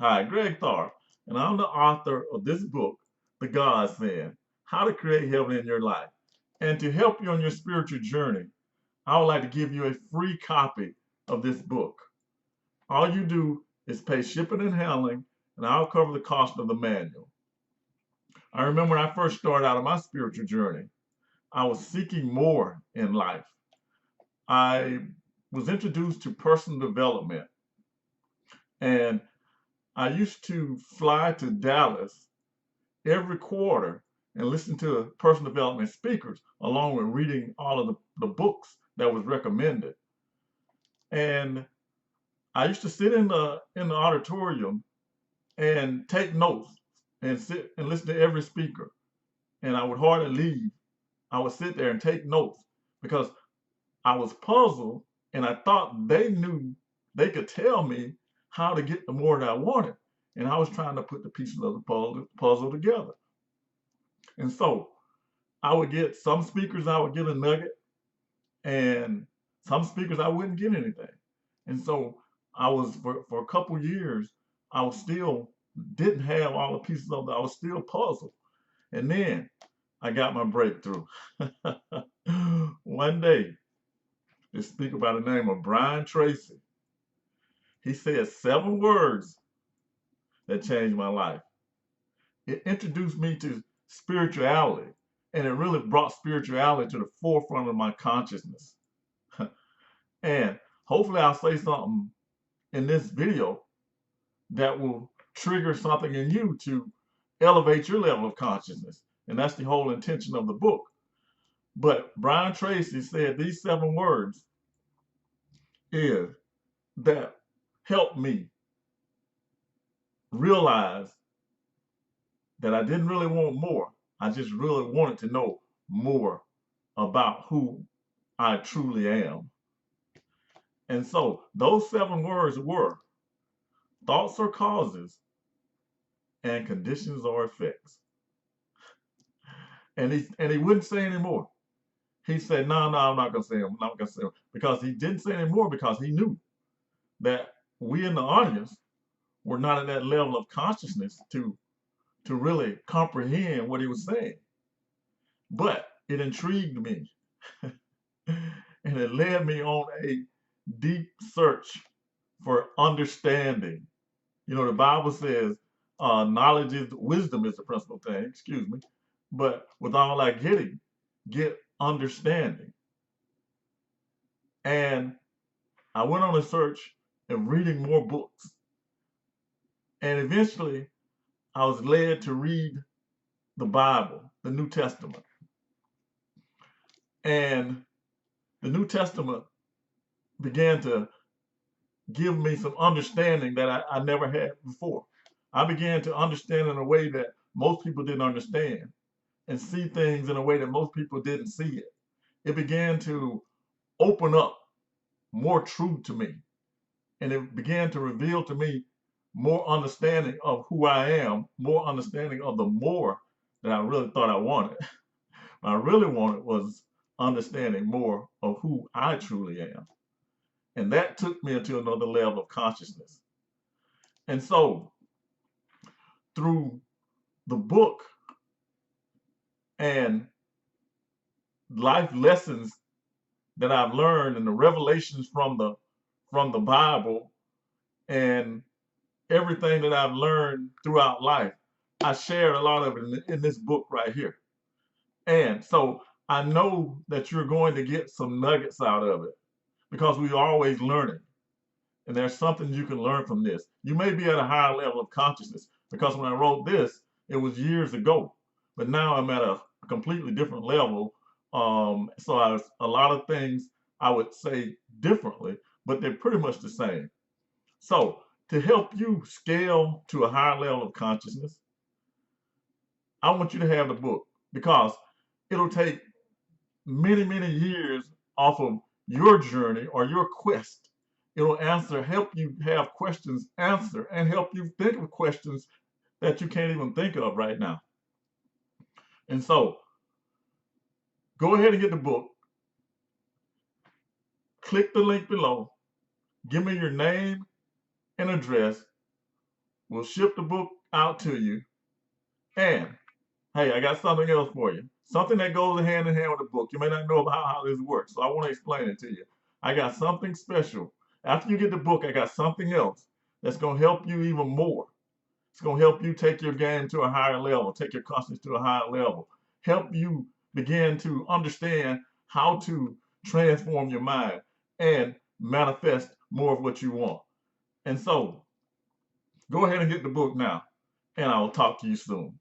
Hi, Greg Tharp, and I'm the author of this book, The Godsend, How to Create Heaven in Your Life. And to help you on your spiritual journey, I would like to give you a free copy of this book. All you do is pay shipping and handling, and I'll cover the cost of the manual. I remember when I first started out on my spiritual journey, I was seeking more in life. I was introduced to personal development, and I used to fly to Dallas every quarter and listen to personal development speakers along with reading all of the books that was recommended. And I used to sit in the auditorium and take notes and sit and listen to every speaker. And I would hardly leave. I would sit there and take notes because I was puzzled and I thought they knew they could tell me how to get the more that I wanted. And I was trying to put the pieces of the puzzle together. And so I would get some speakers, I would get a nugget, and some speakers I wouldn't get anything. And so I was for a couple years, I was still didn't have all the pieces of it. I was still puzzled. And then I got my breakthrough. One day, this speaker by the name of Brian Tracy, he said 7 words that changed my life. It introduced me to spirituality, and it really brought spirituality to the forefront of my consciousness. And hopefully I'll say something in this video that will trigger something in you to elevate your level of consciousness. And that's the whole intention of the book. But Brian Tracy said these 7 words is that helped me realize that I didn't really want more. I just really wanted to know more about who I truly am. And so those 7 words were thoughts or causes and conditions or effects. And he wouldn't say anymore. He said, no, I'm not gonna say him. I'm not gonna say him. Because he didn't say anymore because he knew that we in the audience were not at that level of consciousness to really comprehend what he was saying. But it intrigued me. And it led me on a deep search for understanding. You know, the Bible says knowledge is wisdom is the principal thing, excuse me. But with all that getting, get understanding. And I went on a search and reading more books. And eventually I was led to read the Bible, the New Testament. And the New Testament began to give me some understanding that I never had before. I began to understand in a way that most people didn't understand and see things in a way that most people didn't see it. It began to open up more truth to me. And it began to reveal to me more understanding of who I am, more understanding of the more that I really thought I wanted. What I really wanted was understanding more of who I truly am. And that took me into another level of consciousness. And so through the book and life lessons that I've learned and the revelations from the Bible and everything that I've learned throughout life, I shared a lot of it in this book right here. And so I know that you're going to get some nuggets out of it because we're always learning. And there's something you can learn from this. You may be at a higher level of consciousness because when I wrote this, it was years ago. But now I'm at a completely different level. So a lot of things I would say differently, but they're pretty much the same. So to help you scale to a higher level of consciousness, I want you to have the book because it'll take many, many years off of your journey or your quest. It'll help you have questions answer, and help you think of questions that you can't even think of right now. And so go ahead and get the book. Click the link below. Give me your name and address. We'll ship the book out to you. And hey, I got something else for you. Something that goes hand in hand with the book. You may not know about how this works, so I want to explain it to you. I got something special. After you get the book, I got something else that's going to help you even more. It's going to help you take your game to a higher level, take your consciousness to a higher level, help you begin to understand how to transform your mind and manifest more of what you want. And so, go ahead and get the book now, and I will talk to you soon.